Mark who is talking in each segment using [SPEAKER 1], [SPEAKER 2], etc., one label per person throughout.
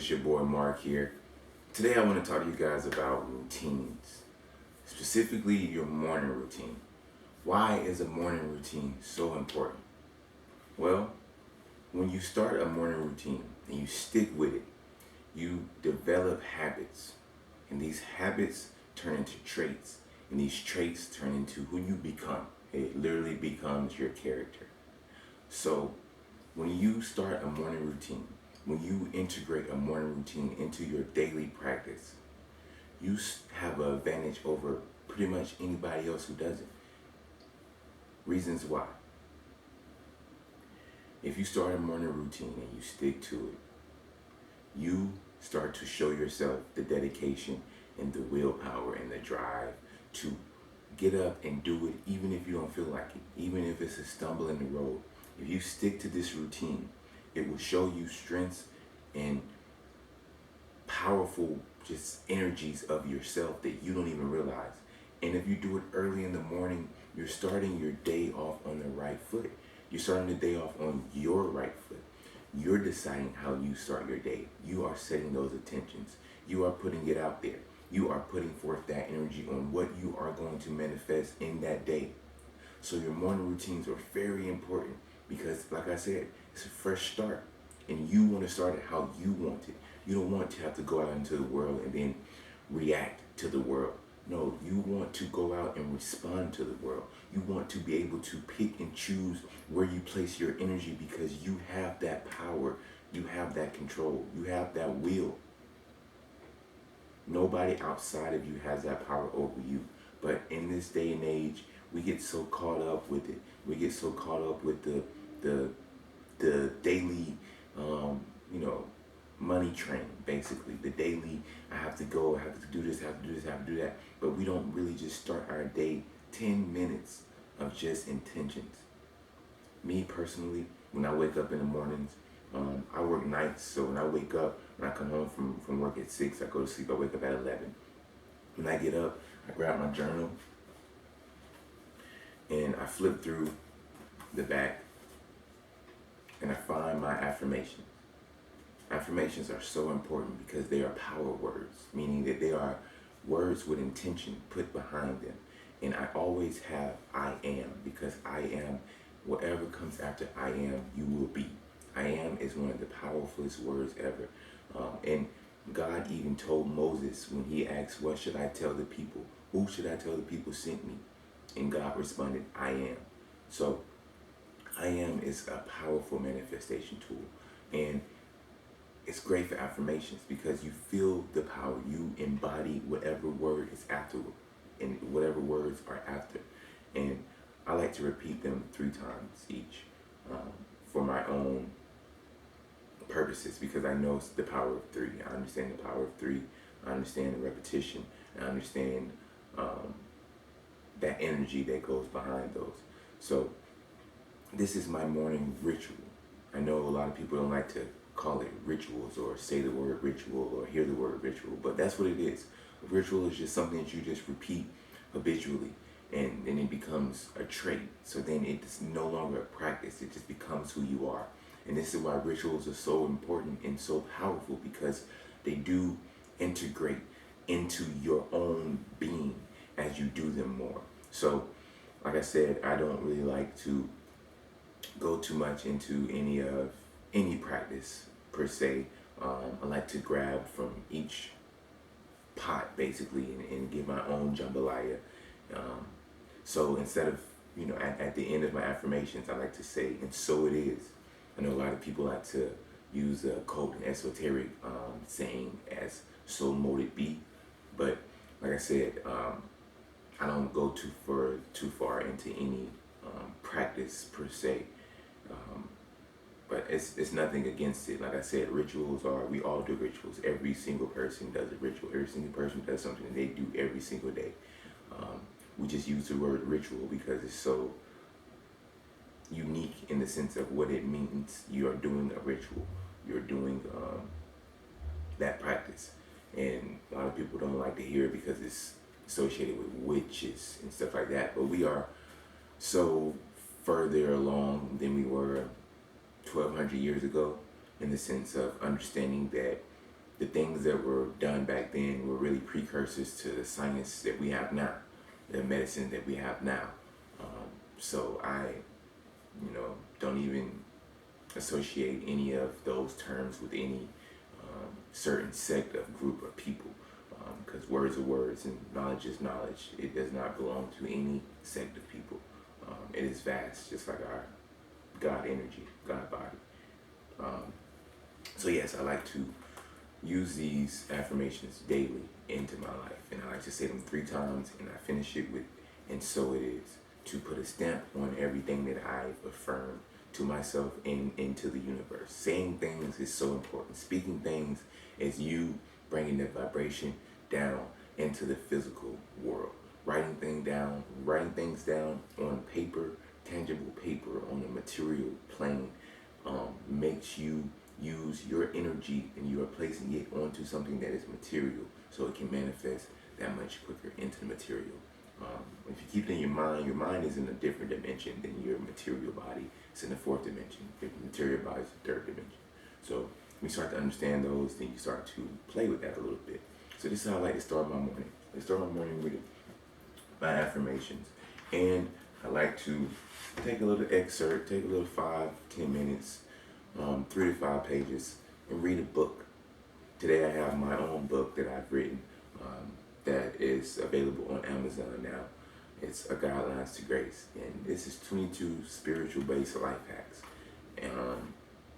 [SPEAKER 1] It's your boy Marc here. Today I want to talk to you guys about routines, specifically your morning routine. Why is a morning routine so important? Well, when you start a morning routine and you stick with it, you develop habits, and these habits turn into traits, and these traits turn into who you become. It literally becomes your character. So when you start a morning routine, when you integrate a morning routine into your daily practice, you have an advantage over pretty much anybody else who doesn't. Reasons why. If you start a morning routine and you stick to it, you start to show yourself the dedication and the willpower and the drive to get up and do it even if you don't feel like it, even if it's a stumble in the road. If you stick to this routine, it will show you strengths and powerful just energies of yourself that you don't even realize. And if you do it early in the morning, you're starting your day off on the right foot. You're starting the day off on your right foot. You're deciding how you start your day. You are setting those intentions. You are putting it out there. You are putting forth that energy on what you are going to manifest in that day. So your morning routines are very important because, like I said, it's a fresh start. And you want to start it how you want it. You don't want to have to go out into the world and then react to the world. No, you want to go out and respond to the world. You want to be able to pick and choose where you place your energy because you have that power. You have that control. You have that will. Nobody outside of you has that power over you. But in this day and age, we get so caught up with it. We get so caught up with the daily, money train, basically. The daily, I have to go, I have to do this, I have to do this, I have to do that. But we don't really just start our day 10 minutes of just intentions. Me personally, when I wake up in the mornings, I work nights, so when I wake up, when I come home from work at 6, I go to sleep, I wake up at 11. When I get up, I grab my journal, and I flip through the back, and I find my affirmations. Affirmations are so important because they are power words, meaning that they are words with intention put behind them. And I always have I am, because I am, whatever comes after I am, you will be. I am is one of the powerfulest words ever. And God even told Moses when he asked, what should I tell the people? Who should I tell the people sent me? And God responded, I am. So I am is a powerful manifestation tool. And it's great for affirmations because you feel the power. You embody whatever word is after, and whatever words are after. And I like to repeat them 3 times each for my own purposes because I know it's the power of 3. I understand the power of 3. I understand the repetition. I understand that energy that goes behind those. So this is my morning ritual. I know a lot of people don't like to call it rituals or say the word ritual or hear the word ritual, but that's what it is. A ritual is just something that you just repeat habitually, and then it becomes a trait. So then it's no longer a practice, it just becomes who you are. And this is why rituals are so important and so powerful, because they do integrate into your own being as you do them more. So like I said, I don't really like to go too much into any practice per se. I like to grab from each pot basically and give my own jambalaya. So instead of, at the end of my affirmations, I like to say, and so it is. I know a lot of people like to use a quote, an esoteric saying as so mote it be. But like I said, I don't go too far into any practice per se. But it's nothing against it. Like I said, rituals we all do rituals. Every single person does a ritual. Every single person does something that they do every single day. We just use the word ritual because it's so unique in the sense of what it means. You are doing a ritual. You're doing that practice. And a lot of people don't like to hear it because it's associated with witches and stuff like that. But we are so further along than we were 1,200 years ago in the sense of understanding that the things that were done back then were really precursors to the science that we have now, the medicine that we have now. So I, don't even associate any of those terms with any certain sect of group of people, because words are words and knowledge is knowledge. It does not belong to any sect of people. It is vast, just like our God energy, God body. So yes, I like to use these affirmations daily into my life, and I like to say them 3 times, and I finish it with, and so it is, to put a stamp on everything that I've affirmed to myself and into the universe. Saying things is so important. Speaking things is you bringing the vibration down into the physical world. Writing things down on paper, tangible paper, on a material plane, makes you use your energy, and you are placing it onto something that is material, so it can manifest that much quicker into the material. If you keep it in your mind is in a different dimension than your material body. It's in the 4th dimension. The material body is the 3rd dimension. So when you start to understand those, then you start to play with that a little bit. So this is how I like to start my morning. I start my morning with my affirmations. And I like to take a little excerpt, take a little 5-10 minutes, 3 to 5 pages, and read a book. Today I have my own book that I've written, that is available on Amazon now. It's A Guidelines to Grace, and this is 22 spiritual-based life hacks. And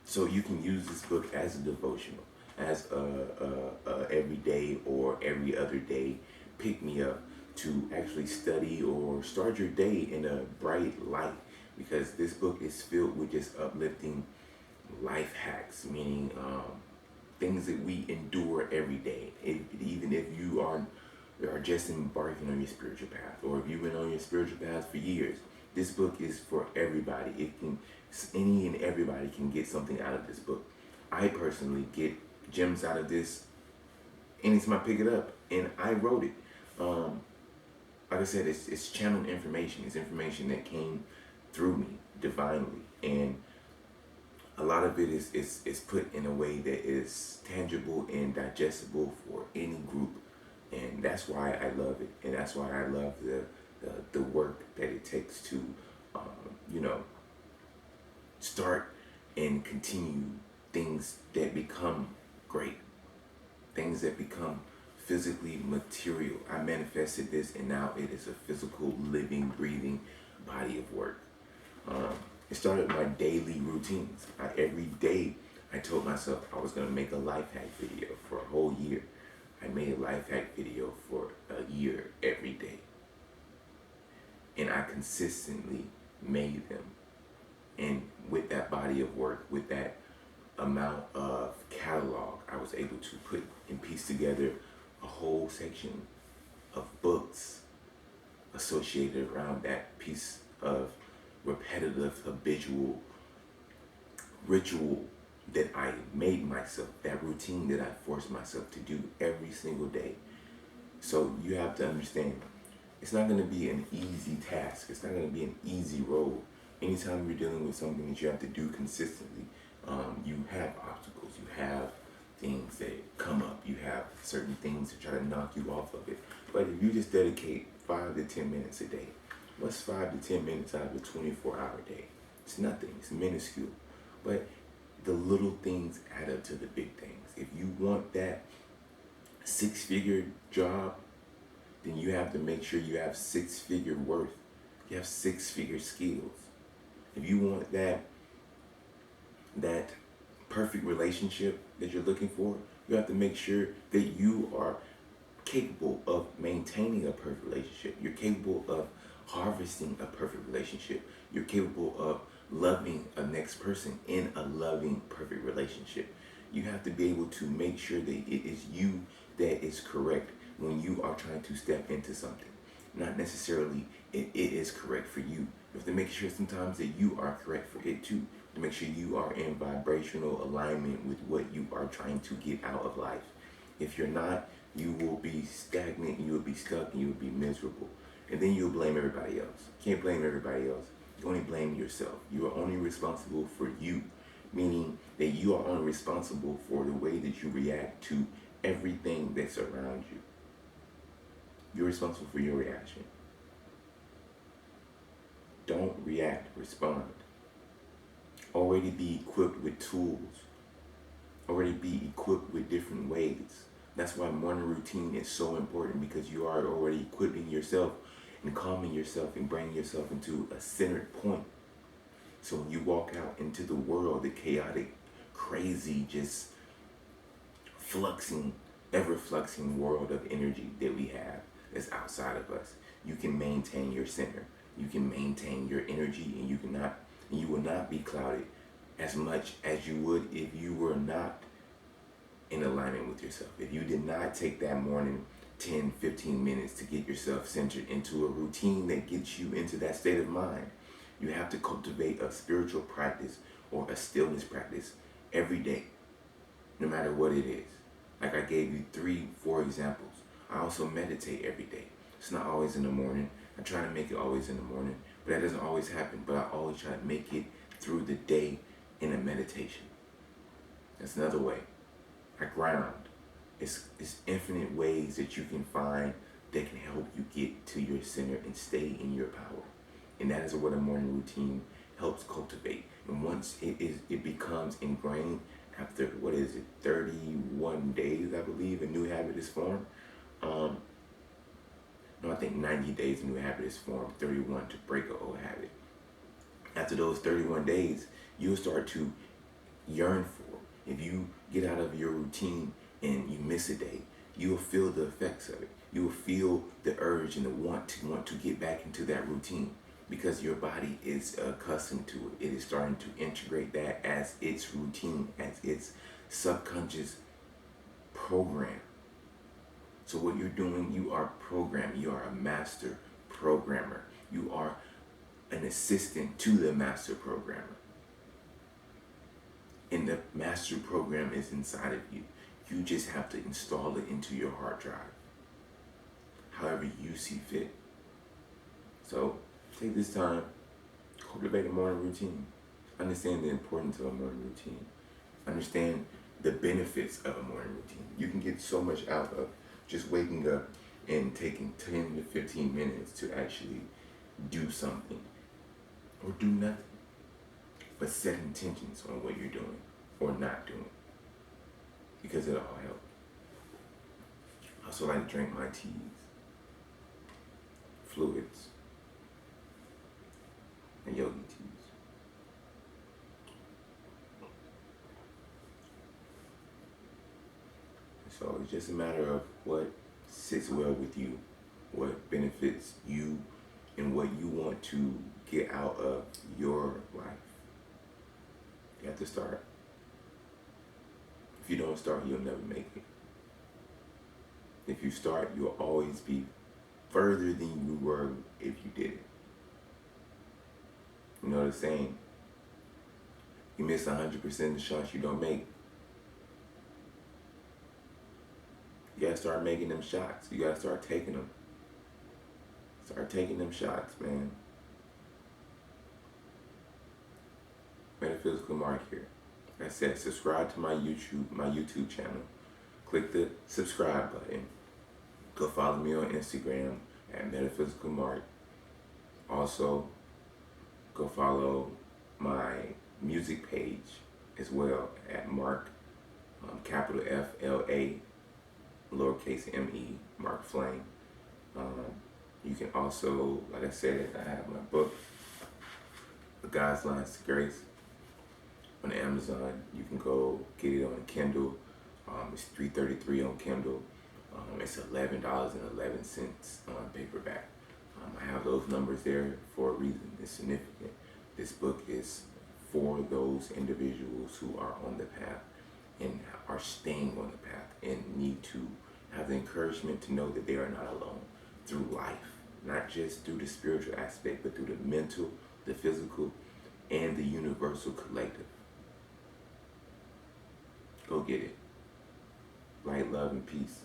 [SPEAKER 1] so you can use this book as a devotional, as a everyday or every other day pick-me-up to actually study or start your day in a bright light, because this book is filled with just uplifting life hacks, meaning things that we endure every day. Even if you are just embarking on your spiritual path, or if you've been on your spiritual path for years, this book is for everybody. Any and everybody can get something out of this book. I personally get gems out of this anytime I pick it up, and I wrote it. Like I said, it's channeled information. It's information that came through me divinely, and a lot of it is put in a way that is tangible and digestible for any group. And that's why I love it, and that's why I love the work that it takes to, start and continue things that become great, things that become physically material. I manifested this, and now it is a physical, living, breathing body of work. It started my daily routines. Every day, I told myself I was going to make a life hack video for a whole year. I made a life hack video for a year every day. And I consistently made them. And with that body of work, with that amount of catalog, I was able to put and piece together a whole section of books associated around that piece of repetitive, habitual ritual that I made myself, that routine that I forced myself to do every single day. So you have to understand, it's not going to be an easy task. It's not going to be an easy road. Anytime you're dealing with something that you have to do consistently, you have obstacles, you have things that come up, you have certain things that try to knock you off of it. But if you just dedicate 5 to 10 minutes a day, what's 5 to 10 minutes out of a 24-hour day? It's nothing. It's minuscule. But the little things add up to the big things. If you want that 6-figure job, then you have to make sure you have 6-figure worth. You have 6-figure skills. If you want that perfect relationship that you're looking for, you have to make sure that you are capable of maintaining a perfect relationship. You're capable of harvesting a perfect relationship. You're capable of loving a next person in a loving, perfect relationship. You have to be able to make sure that it is you that is correct when you are trying to step into something. Not necessarily it is correct for you. You have to make sure sometimes that you are correct for it too. To make sure you are in vibrational alignment with what you are trying to get out of life. If you're not, you will be stagnant, and you will be stuck, and you will be miserable. And then you'll blame everybody else. You can't blame everybody else. You only blame yourself. You are only responsible for you. meaning that you are only responsible for the way that you react to everything that's around you. You're responsible for your reaction. Don't react, respond. Already be equipped with tools. Already be equipped with different ways. That's why morning routine is so important, because you are already equipping yourself and calming yourself and bringing yourself into a centered point. So when you walk out into the world, the chaotic, crazy, just fluxing, ever-fluxing world of energy that we have that's outside of us, you can maintain your center. You can maintain your energy, and you will not be clouded as much as you would if you were not in alignment with yourself. If you did not take that morning 10, 15 minutes to get yourself centered into a routine that gets you into that state of mind. You have to cultivate a spiritual practice or a stillness practice every day, no matter what it is. Like I gave you 3, 4 examples. I also meditate every day. It's not always in the morning. I try to make it always in the morning, but that doesn't always happen. But I always try to make it through the day in a meditation. That's another way. I ground. It's infinite ways that you can find that can help you get to your center and stay in your power. And that is what a morning routine helps cultivate. And once it becomes ingrained, after 31 days, I believe, a new habit is formed. No, I think 90 days a new habit is formed, 31 to break an old habit. After those 31 days, you'll start to yearn for. If you get out of your routine and you miss a day, you'll feel the effects of it. You will feel the urge and the want to get back into that routine, because your body is accustomed to it. It is starting to integrate that as its routine, as its subconscious program. So what you're doing, you are programmed. You are a master programmer. You are an assistant to the master programmer. And the master program is inside of you. You just have to install it into your hard drive, however you see fit. So take this time, cultivate a morning routine. Understand the importance of a morning routine. Understand the benefits of a morning routine. You can get so much out of just waking up and taking 10 to 15 minutes to actually do something or do nothing, but set intentions on what you're doing or not doing, because it'll all help. I also like to drink my teas, fluids, and yogi teas. So it's just a matter of what sits well with you, what benefits you, and what you want to get out of your life. You have to start. If you don't start, you'll never make it. If you start, you'll always be further than you were if you didn't. You know the saying, you miss 100% of the shots you don't make. You gotta start making them shots. You gotta start taking them. Start taking them shots, man. Metaphysical Marc here. Like I said, subscribe to my YouTube channel. Click the subscribe button. Go follow me on Instagram at Metaphysical Marc. Also, go follow my music page as well at Marc, capital F-L-A, lowercase M-E, Marc Flame. You can also, like I said, I have my book, The God's Lines to Grace, on Amazon. You can go get it on Kindle. It's $3.33 on Kindle. It's $11.11 on paperback. I have those numbers there for a reason. It's significant. This book is for those individuals who are on the path and are staying on the path and need to have the encouragement to know that they are not alone through life, not just through the spiritual aspect, but through the mental, the physical, and the universal collective. Go get it. Light, love, and peace.